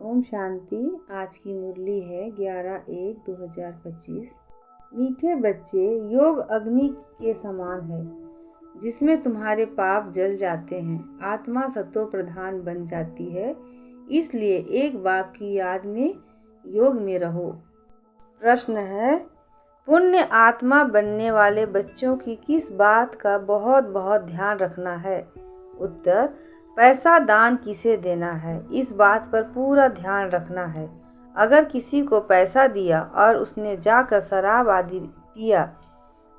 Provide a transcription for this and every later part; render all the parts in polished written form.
ओम शांति। आज की मुरली है 11/1/2025। मीठे बच्चे, योग अग्नि के समान है जिसमें तुम्हारे पाप जल जाते हैं, आत्मा सतो प्रधान बन जाती है। इसलिए एक बाप की याद में योग में रहो। प्रश्न है, पुण्य आत्मा बनने वाले बच्चों की किस बात का बहुत बहुत ध्यान रखना है? उत्तर, पैसा दान किसे देना है, इस बात पर पूरा ध्यान रखना है। अगर किसी को पैसा दिया और उसने जाकर शराब आदि पिया,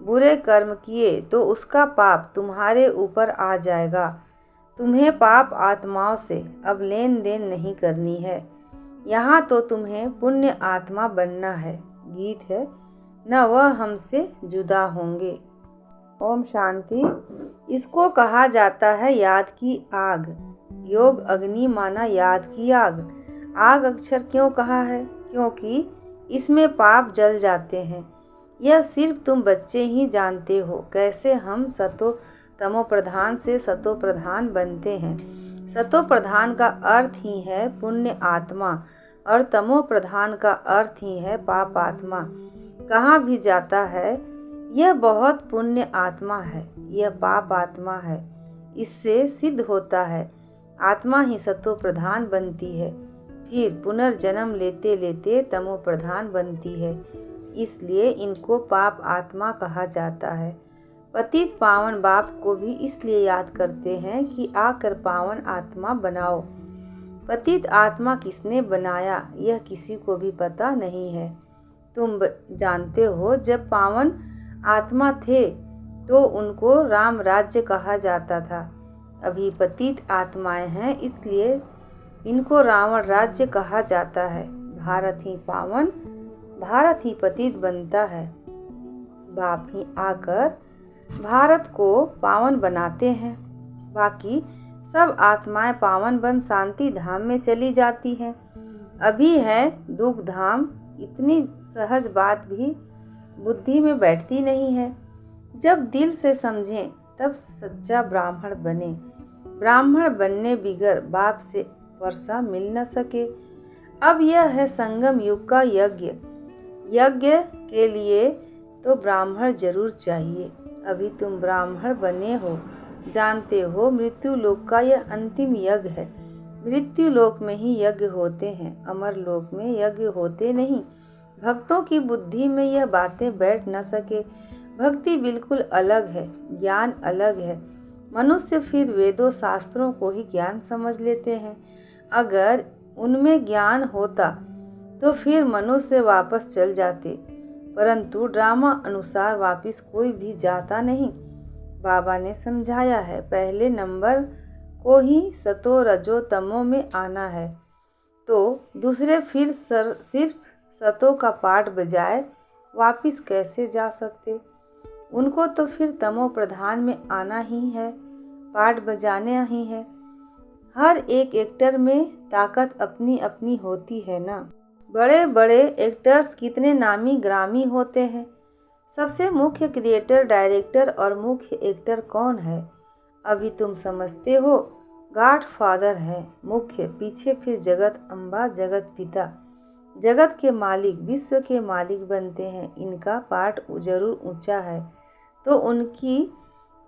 बुरे कर्म किए, तो उसका पाप तुम्हारे ऊपर आ जाएगा। तुम्हें पाप आत्माओं से अब लेन देन नहीं करनी है। यहाँ तो तुम्हें पुण्य आत्मा बनना है। गीत है, न वह हमसे जुदा होंगे। ओम शांति। इसको कहा जाता है याद की आग। योग अग्नि माना याद की आग। आग अक्षर क्यों कहा है? क्योंकि इसमें पाप जल जाते हैं। यह सिर्फ तुम बच्चे ही जानते हो कैसे हम सतो तमो प्रधान से सतो प्रधान बनते हैं। सतो प्रधान का अर्थ ही है पुण्य आत्मा और तमो प्रधान का अर्थ ही है पाप आत्मा। कहाँ भी जाता है यह बहुत पुण्य आत्मा है, यह पाप आत्मा है। इससे सिद्ध होता है आत्मा ही सतो प्रधान बनती है, फिर पुनर्जन्म लेते लेते तमो प्रधान बनती है। इसलिए इनको पाप आत्मा कहा जाता है। पतित पावन बाप को भी इसलिए याद करते हैं कि आकर पावन आत्मा बनाओ। पतित आत्मा किसने बनाया यह किसी को भी पता नहीं है। तुम जानते हो जब पावन आत्मा थे तो उनको राम राज्य कहा जाता था। अभी पतित आत्माएं हैं, इसलिए इनको रावण राज्य कहा जाता है। भारत ही पावन, भारत ही पतित बनता है। बाप ही आकर भारत को पावन बनाते हैं। बाकी सब आत्माएं पावन बन शांति धाम में चली जाती हैं। अभी है दुख धाम। इतनी सहज बात भी बुद्धि में बैठती नहीं है। जब दिल से समझें तब सच्चा ब्राह्मण बने। ब्राह्मण बनने बिगर बाप से वर्षा मिल न सके। अब यह है संगम युग का यज्ञ। यज्ञ के लिए तो ब्राह्मण जरूर चाहिए। अभी तुम ब्राह्मण बने हो, जानते हो मृत्यु लोक का यह अंतिम यज्ञ है। मृत्यु लोक में ही यज्ञ होते हैं, अमर लोक में यज्ञ होते नहीं। भक्तों की बुद्धि में यह बातें बैठ न सके। भक्ति बिल्कुल अलग है, ज्ञान अलग है। मनुष्य फिर वेदों शास्त्रों को ही ज्ञान समझ लेते हैं। अगर उनमें ज्ञान होता तो फिर मनुष्य वापस चल जाते, परंतु ड्रामा अनुसार वापस कोई भी जाता नहीं। बाबा ने समझाया है पहले नंबर को ही सतो रजो तमो में आना है, तो दूसरे फिर सिर्फ सतो का पाठ बजाए वापिस कैसे जा सकते? उनको तो फिर तमो प्रधान में आना ही है, पाठ बजाना ही है। हर एक एक्टर में ताकत अपनी अपनी होती है ना। बड़े बड़े एक्टर्स कितने नामी ग्रामी होते हैं। सबसे मुख्य क्रिएटर, डायरेक्टर और मुख्य एक्टर कौन है? अभी तुम समझते हो गॉड फादर है मुख्य, पीछे फिर जगत अम्बा, जगत पिता, जगत के मालिक, विश्व के मालिक बनते हैं। इनका पाठ जरूर ऊंचा है तो उनकी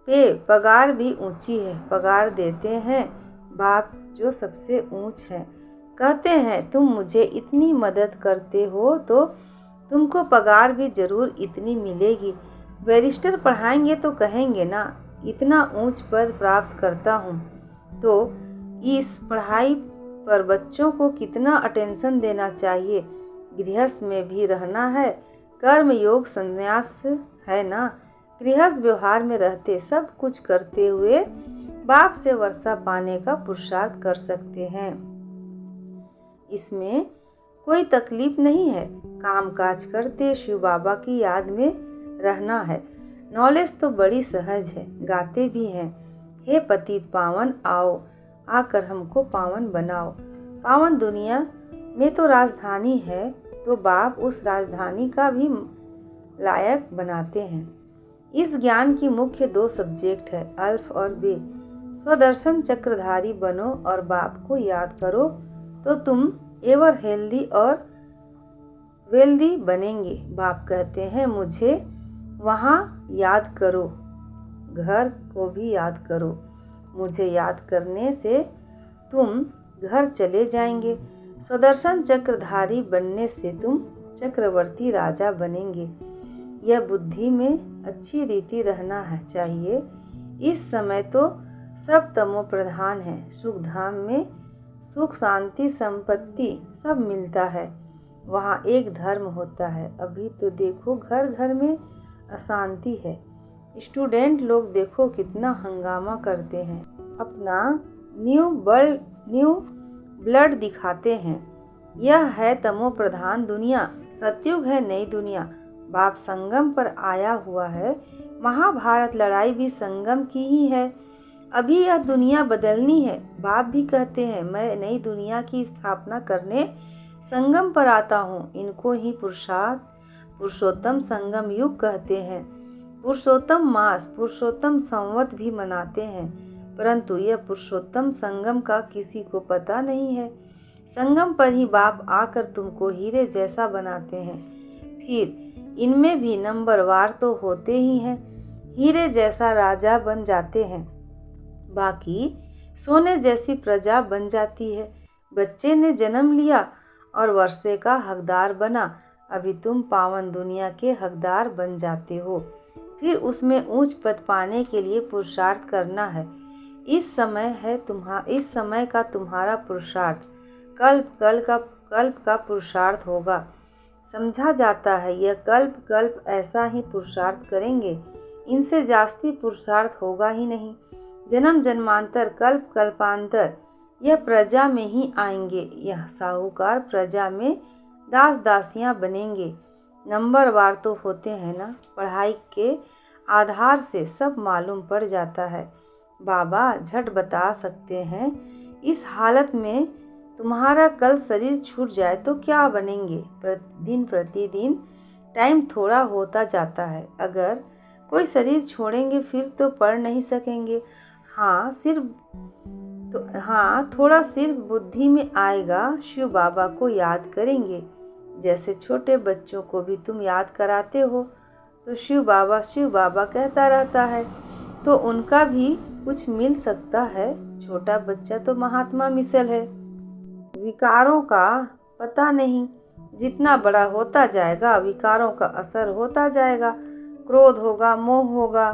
पे पगार भी ऊंची है। पगार देते हैं बाप जो सबसे ऊंच है। कहते हैं तुम मुझे इतनी मदद करते हो तो तुमको पगार भी जरूर इतनी मिलेगी। बैरिस्टर पढ़ाएंगे तो कहेंगे ना इतना ऊंच पद प्राप्त करता हूँ, तो इस पढ़ाई पर बच्चों को कितना अटेंशन देना चाहिए। गृहस्थ में भी रहना है, कर्म योग संन्यास है ना। गृहस्थ व्यवहार में रहते सब कुछ करते हुए बाप से वर्षा पाने का पुरुषार्थ कर सकते हैं। इसमें कोई तकलीफ नहीं है। काम काज करते शिव बाबा की याद में रहना है। नॉलेज तो बड़ी सहज है, गाते भी हैं, हे पतित पावन आओ, आकर हमको पावन बनाओ। पावन दुनिया में तो राजधानी है, तो बाप उस राजधानी का भी लायक बनाते हैं। इस ज्ञान की मुख्य दो सब्जेक्ट है, अल्फ और बे। स्वदर्शन चक्रधारी बनो और बाप को याद करो तो तुम एवर हेल्दी और वेल्दी बनेंगे। बाप कहते हैं मुझे वहाँ याद करो, घर को भी याद करो। मुझे याद करने से तुम घर चले जाएंगे। सुदर्शन चक्रधारी बनने से तुम चक्रवर्ती राजा बनेंगे। यह बुद्धि में अच्छी रीति रहना है चाहिए। इस समय तो सब तमो प्रधान है। सुख धाम में सुख शांति संपत्ति सब मिलता है, वहाँ एक धर्म होता है। अभी तो देखो घर घर में अशांति है। स्टूडेंट लोग देखो कितना हंगामा करते हैं, अपना न्यू ब्लड दिखाते हैं। यह है तमो प्रधान दुनिया, सतयुग है नई दुनिया। बाप संगम पर आया हुआ है। महाभारत लड़ाई भी संगम की ही है। अभी यह दुनिया बदलनी है। बाप भी कहते हैं मैं नई दुनिया की स्थापना करने संगम पर आता हूँ। इनको ही पुरुषोत्तम संगम युग कहते हैं। पुरुषोत्तम मास, पुरुषोत्तम संवत भी मनाते हैं, परंतु यह पुरुषोत्तम संगम का किसी को पता नहीं है। संगम पर ही बाप आकर तुमको हीरे जैसा बनाते हैं। फिर इनमें भी नंबरवार तो होते ही हैं। हीरे जैसा राजा बन जाते हैं, बाकी सोने जैसी प्रजा बन जाती है। बच्चे ने जन्म लिया और वर्षे का हकदार बना। अभी तुम पावन दुनिया के हकदार बन जाते हो। फिर उसमें ऊंच पद पाने के लिए पुरुषार्थ करना है। इस समय का तुम्हारा पुरुषार्थ कल्प का पुरुषार्थ होगा। समझा जाता है यह कल्प ऐसा ही पुरुषार्थ करेंगे, इनसे जास्ती पुरुषार्थ होगा ही नहीं। जन्म जन्मांतर कल्पांतर यह प्रजा में ही आएंगे। यह साहूकार प्रजा में दास दासियां बनेंगे। नंबरवार तो होते हैं ना। पढ़ाई के आधार से सब मालूम पड़ जाता है। बाबा झट बता सकते हैं इस हालत में तुम्हारा कल शरीर छूट जाए तो क्या बनेंगे। दिन प्रतिदिन टाइम थोड़ा होता जाता है। अगर कोई शरीर छोड़ेंगे फिर तो पढ़ नहीं सकेंगे। थोड़ा सिर्फ बुद्धि में आएगा। शिव बाबा को याद करेंगे। जैसे छोटे बच्चों को भी तुम याद कराते हो तो शिव बाबा कहता रहता है, तो उनका भी कुछ मिल सकता है। छोटा बच्चा तो महात्मा मिसल है। विकारों का पता नहीं, जितना बड़ा होता जाएगा विकारों का असर होता जाएगा। क्रोध होगा, मोह होगा।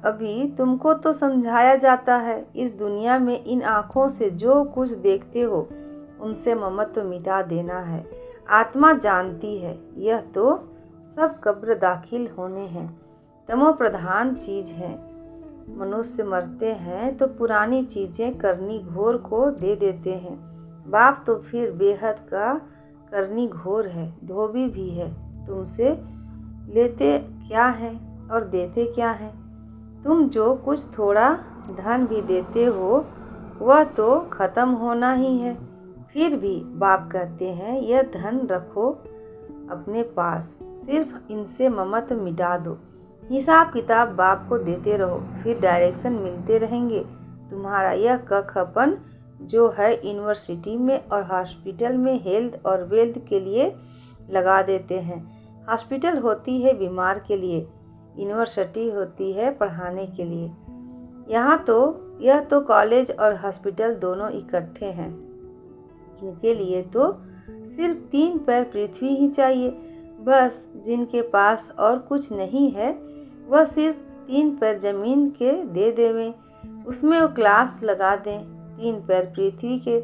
अभी तुमको तो समझाया जाता है इस दुनिया में इन आँखों से जो कुछ देखते हो उनसे ममत्व मिटा देना है। आत्मा जानती है यह तो सब कब्र दाखिल होने हैं। तमो प्रधान चीज है। मनुष्य मरते हैं तो पुरानी चीजें करनी घोर को दे देते हैं। बाप तो फिर बेहद का करनी घोर है, धोबी भी है। तुमसे लेते क्या है और देते क्या है। तुम जो कुछ थोड़ा धन भी देते हो वह तो खत्म होना ही है। फिर भी बाप कहते हैं यह धन रखो अपने पास, सिर्फ इनसे ममत्व मिटा दो। हिसाब किताब बाप को देते रहो, फिर डायरेक्शन मिलते रहेंगे। तुम्हारा यह कखपन जो है यूनिवर्सिटी में और हॉस्पिटल में हेल्थ और वेल्थ के लिए लगा देते हैं। हॉस्पिटल होती है बीमार के लिए, यूनिवर्सिटी होती है पढ़ाने के लिए। यह तो कॉलेज और हॉस्पिटल दोनों इकट्ठे हैं। इनके लिए तो सिर्फ 3 पैर पृथ्वी ही चाहिए। बस जिनके पास और कुछ नहीं है वह सिर्फ 3 पैर जमीन के दे देवें, उसमें वो क्लास लगा दें। 3 पैर पृथ्वी के,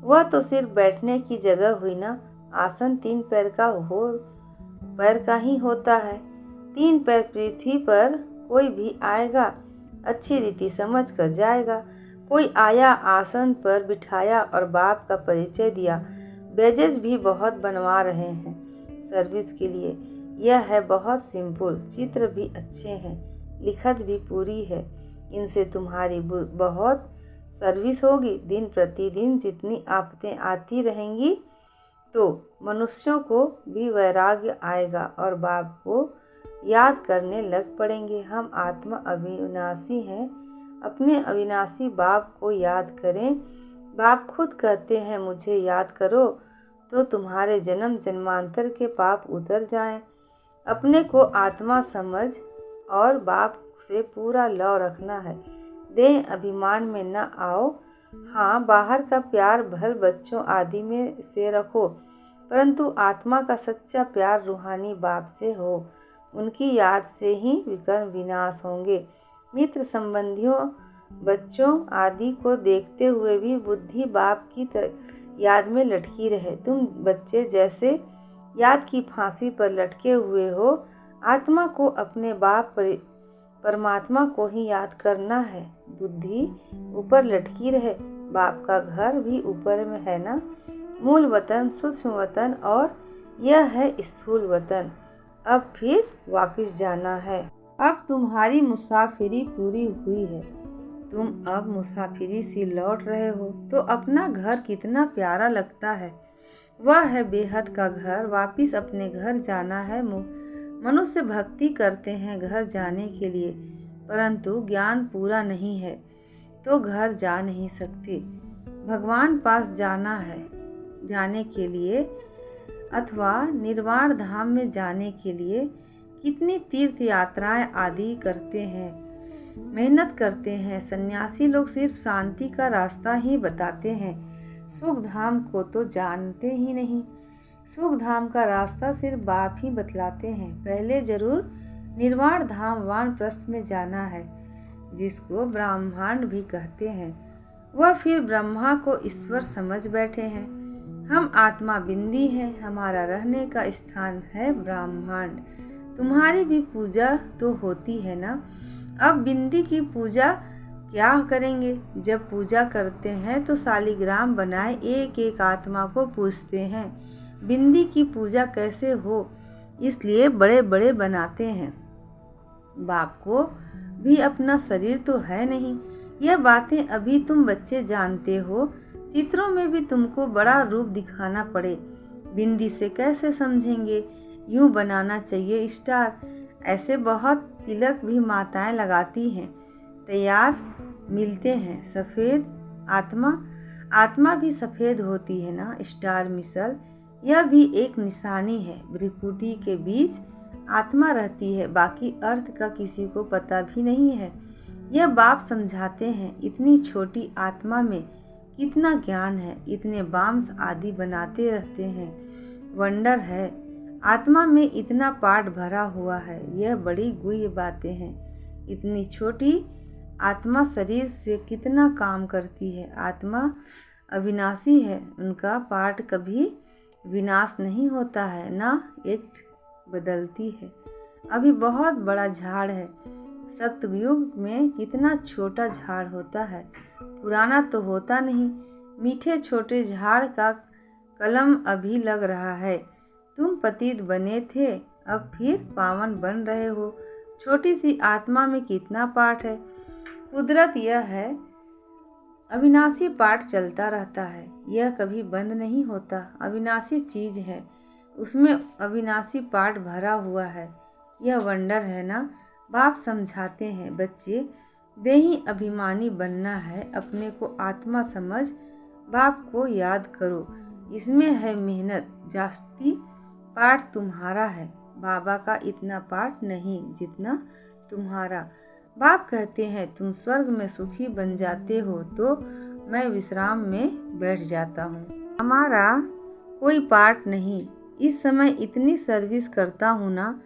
वह तो सिर्फ बैठने की जगह हुई ना। आसन 3 पैर का ही होता है। 3 पैर पृथ्वी पर कोई भी आएगा अच्छी रीति समझ कर जाएगा। कोई आया आसन पर बिठाया और बाप का परिचय दिया। बैजेस भी बहुत बनवा रहे हैं सर्विस के लिए। यह है बहुत सिंपल, चित्र भी अच्छे हैं, लिखत भी पूरी है। इनसे तुम्हारी बहुत सर्विस होगी। दिन प्रतिदिन जितनी आफतें आती रहेंगी तो मनुष्यों को भी वैराग्य आएगा और बाप को याद करने लग पड़ेंगे। हम आत्मा अविनाशी हैं, अपने अविनाशी बाप को याद करें बाप खुद कहते हैं मुझे याद करो तो तुम्हारे जन्म जन्मांतर के पाप उतर जाएं। अपने को आत्मा समझ और बाप से पूरा लव रखना है। देह अभिमान में न आओ। हाँ, बाहर का प्यार भल बच्चों आदि में से रखो, परंतु आत्मा का सच्चा प्यार रूहानी बाप से हो। उनकी याद से ही विकर्म विनाश होंगे। मित्र संबंधियों बच्चों आदि को देखते हुए भी बुद्धि बाप की याद में लटकी रहे। तुम बच्चे जैसे याद की फांसी पर लटके हुए हो। आत्मा को अपने बाप परमात्मा को ही याद करना है। बुद्धि ऊपर लटकी रहे। बाप का घर भी ऊपर में है ना। मूल वतन, सूक्ष्म वतन और यह है स्थूल वतन। अब फिर वापस जाना है। अब तुम्हारी मुसाफिरी पूरी हुई है। तुम अब मुसाफिरी से लौट रहे हो तो अपना घर कितना प्यारा लगता है। वह है बेहद का घर। वापिस अपने घर जाना है। मनुष्य भक्ति करते हैं घर जाने के लिए, परंतु ज्ञान पूरा नहीं है तो घर जा नहीं सकते। भगवान पास जाना है जाने के लिए अथवा निर्वाण धाम में जाने के लिए कितनी तीर्थ यात्राएं आदि करते हैं, मेहनत करते हैं। सन्यासी लोग सिर्फ शांति का रास्ता ही बताते हैं, सुख धाम को तो जानते ही नहीं। सुख धाम का रास्ता सिर्फ बाप ही बतलाते हैं। पहले जरूर निर्वाण धाम वानप्रस्थ में जाना है, जिसको ब्रह्मांड भी कहते हैं। वह फिर ब्रह्मा को ईश्वर समझ बैठे हैं। हम आत्मा बिंदी हैं। हमारा रहने का स्थान है ब्रह्मांड। तुम्हारी भी पूजा तो होती है ना। अब बिंदी की पूजा क्या करेंगे? जब पूजा करते हैं तो शालिग्राम बनाए एक एक आत्मा को पूजते हैं। बिंदी की पूजा कैसे हो, इसलिए बड़े बड़े बनाते हैं। बाप को भी अपना शरीर तो है नहीं। यह बातें अभी तुम बच्चे जानते हो। चित्रों में भी तुमको बड़ा रूप दिखाना पड़े, बिंदी से कैसे समझेंगे? यूँ बनाना चाहिए स्टार। ऐसे बहुत तिलक भी माताएं लगाती हैं, तैयार मिलते हैं। सफ़ेद आत्मा भी सफ़ेद होती है ना। स्टार मिसल यह भी एक निशानी है। भ्रिकुटी के बीच आत्मा रहती है, बाकी अर्थ का किसी को पता भी नहीं है। यह बाप समझाते हैं। इतनी छोटी आत्मा में कितना ज्ञान है। इतने बाम्स आदि बनाते रहते हैं। वंडर है। आत्मा में इतना पाठ भरा हुआ है। यह बड़ी गुह्य बातें हैं। इतनी छोटी आत्मा शरीर से कितना काम करती है। आत्मा अविनाशी है। उनका पाठ कभी विनाश नहीं होता है, ना एक बदलती है। अभी बहुत बड़ा झाड़ है। सतयुग में कितना छोटा झाड़ होता है, पुराना तो होता नहीं। मीठे छोटे झाड़ का कलम अभी लग रहा है। तुम पतित बने थे, अब फिर पावन बन रहे हो। छोटी सी आत्मा में कितना पाठ है। कुदरत यह है, अविनाशी पाठ चलता रहता है। यह कभी बंद नहीं होता। अविनाशी चीज़ है, उसमें अविनाशी पाठ भरा हुआ है। यह वंडर है ना। बाप समझाते हैं, बच्चे देही अभिमानी बनना है। अपने को आत्मा समझ बाप को याद करो। इसमें है मेहनत। जास्ती पाठ तुम्हारा है, बाबा का इतना पाठ नहीं जितना तुम्हारा। बाप कहते हैं तुम स्वर्ग में सुखी बन जाते हो तो मैं विश्राम में बैठ जाता हूँ। हमारा कोई पाठ नहीं। इस समय इतनी सर्विस करता हूँ ना।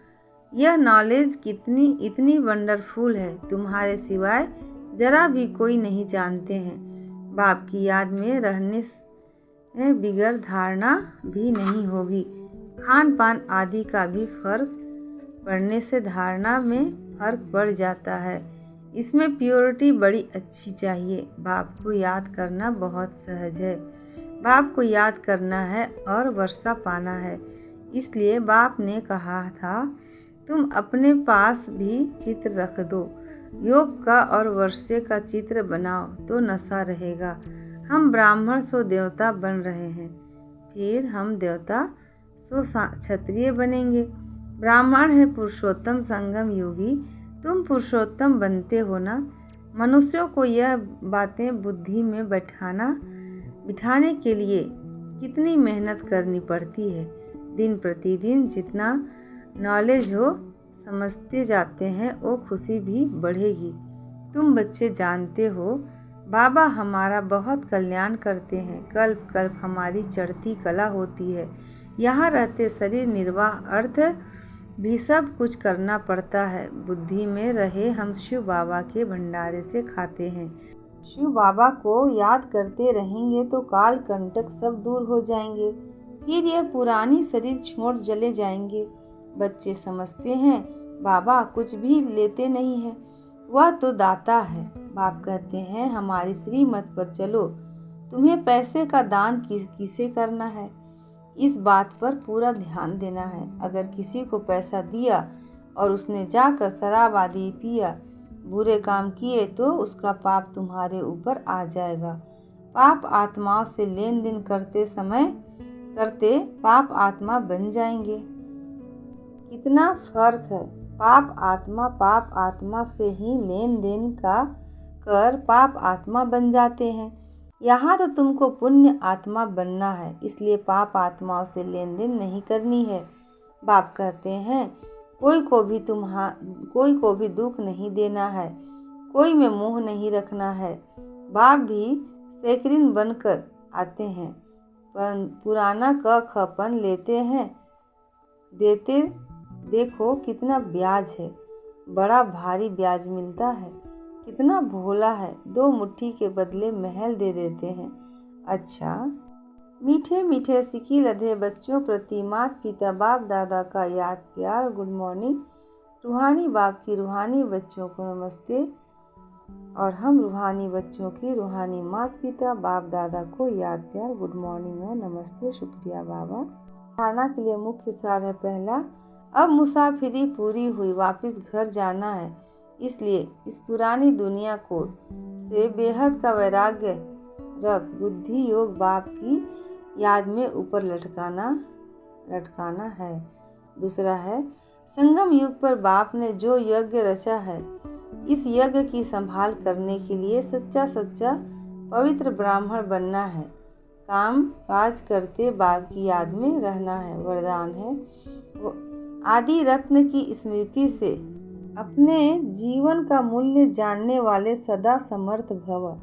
यह नॉलेज कितनी इतनी वंडरफुल है, तुम्हारे सिवाय जरा भी कोई नहीं जानते हैं। बाप की याद में रहने से बिगड़ धारणा भी नहीं होगी। खान पान आदि का भी फर्क पड़ने से धारणा में फर्क पड़ जाता है। इसमें प्योरिटी बड़ी अच्छी चाहिए। बाप को याद करना बहुत सहज है। बाप को याद करना है और वर्षा पाना है। इसलिए बाप ने कहा था तुम अपने पास भी चित्र रख दो। योग का और वर्षे का चित्र बनाओ तो नशा रहेगा। हम ब्राह्मण सो देवता बन रहे हैं, फिर हम देवता सो क्षत्रिय बनेंगे। ब्राह्मण है पुरुषोत्तम संगम योगी। तुम पुरुषोत्तम बनते हो ना। मनुष्यों को यह बातें बुद्धि में बैठाना बिठाने के लिए कितनी मेहनत करनी पड़ती है। दिन प्रतिदिन जितना नॉलेज हो समझते जाते हैं वो खुशी भी बढ़ेगी। तुम बच्चे जानते हो बाबा हमारा बहुत कल्याण करते हैं। कल्प कल्प हमारी चढ़ती कला होती है। यहाँ रहते शरीर निर्वाह अर्थ भी सब कुछ करना पड़ता है। बुद्धि में रहे हम शिव बाबा के भंडारे से खाते हैं। शिव बाबा को याद करते रहेंगे तो काल कंटक सब दूर हो जाएंगे। फिर ये पुरानी शरीर छोड़ चले जाएंगे। बच्चे समझते हैं बाबा कुछ भी लेते नहीं है, वह तो दाता है। बाप कहते हैं हमारी श्रीमत पर चलो, तुम्हें पैसे का दान किसे करना है, इस बात पर पूरा ध्यान देना है। अगर किसी को पैसा दिया और उसने जाकर शराब आदि पिया, बुरे काम किए तो उसका पाप तुम्हारे ऊपर आ जाएगा। पाप आत्माओं से लेन देन करते पाप आत्मा बन जाएंगे। कितना फर्क है। पाप आत्मा से ही लेन देन कर पाप आत्मा बन जाते हैं। यहाँ तो तुमको पुण्य आत्मा बनना है, इसलिए पाप आत्माओं से लेन देन नहीं करनी है। बाप कहते हैं कोई को भी दुख नहीं देना है, कोई में मोह नहीं रखना है। बाप भी सेकरिन बनकर आते हैं, पर पुराना खपन लेते हैं। देते देखो कितना ब्याज है, बड़ा भारी ब्याज मिलता है। कितना भोला है, 2 मुट्ठी के बदले महल दे देते हैं। अच्छा, मीठे मीठे सिकी लधे बच्चों प्रति माता पिता बाप दादा का याद प्यार गुड मॉर्निंग। रूहानी बाप की रूहानी बच्चों को नमस्ते और हम रूहानी बच्चों की रूहानी माता पिता बाप दादा को याद प्यार गुड मॉर्निंग और नमस्ते। शुक्रिया बाबा। धारणा के लिए मुख्य सार है पहला, अब मुसाफिरी पूरी हुई, वापस घर जाना है। इसलिए इस पुरानी दुनिया को से बेहद का वैराग्य रख बुद्धि योग बाप की याद में ऊपर लटकाना है। दूसरा है संगम युग पर बाप ने जो यज्ञ रचा है, इस यज्ञ की संभाल करने के लिए सच्चा पवित्र ब्राह्मण बनना है। काम काज करते बाप की याद में रहना है। वरदान है आदि रत्न की स्मृति से अपने जीवन का मूल्य जानने वाले सदा समर्थ भव।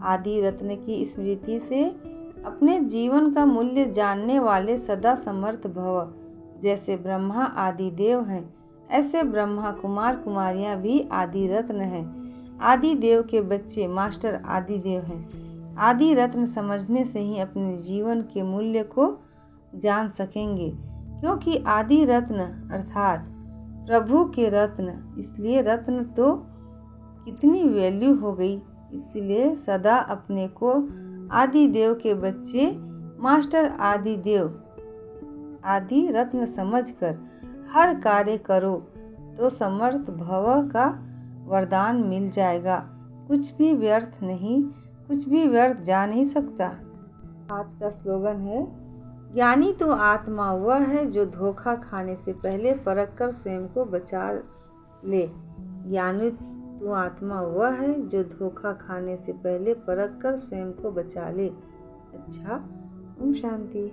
आदि रत्न की स्मृति से अपने जीवन का मूल्य जानने वाले सदा समर्थ भव। जैसे ब्रह्मा आदि देव हैं, ऐसे ब्रह्मा कुमार कुमारियां भी आदि रत्न हैं। आदि देव के बच्चे मास्टर आदि देव हैं। आदि रत्न समझने से ही अपने जीवन के मूल्य को जान सकेंगे, क्योंकि आदि रत्न अर्थात प्रभु के रत्न। इसलिए रत्न तो कितनी वैल्यू हो गई। इसलिए सदा अपने को आदि देव के बच्चे मास्टर आदि देव आदि रत्न समझकर हर कार्य करो तो समर्थ भव का वरदान मिल जाएगा। कुछ भी व्यर्थ जा नहीं सकता। आज का स्लोगन है, ज्ञानी तो आत्मा वह है जो धोखा खाने से पहले परख कर स्वयं को बचा ले। ज्ञानी तो आत्मा वह है जो धोखा खाने से पहले परख कर स्वयं को बचा ले। अच्छा, ओम शांति।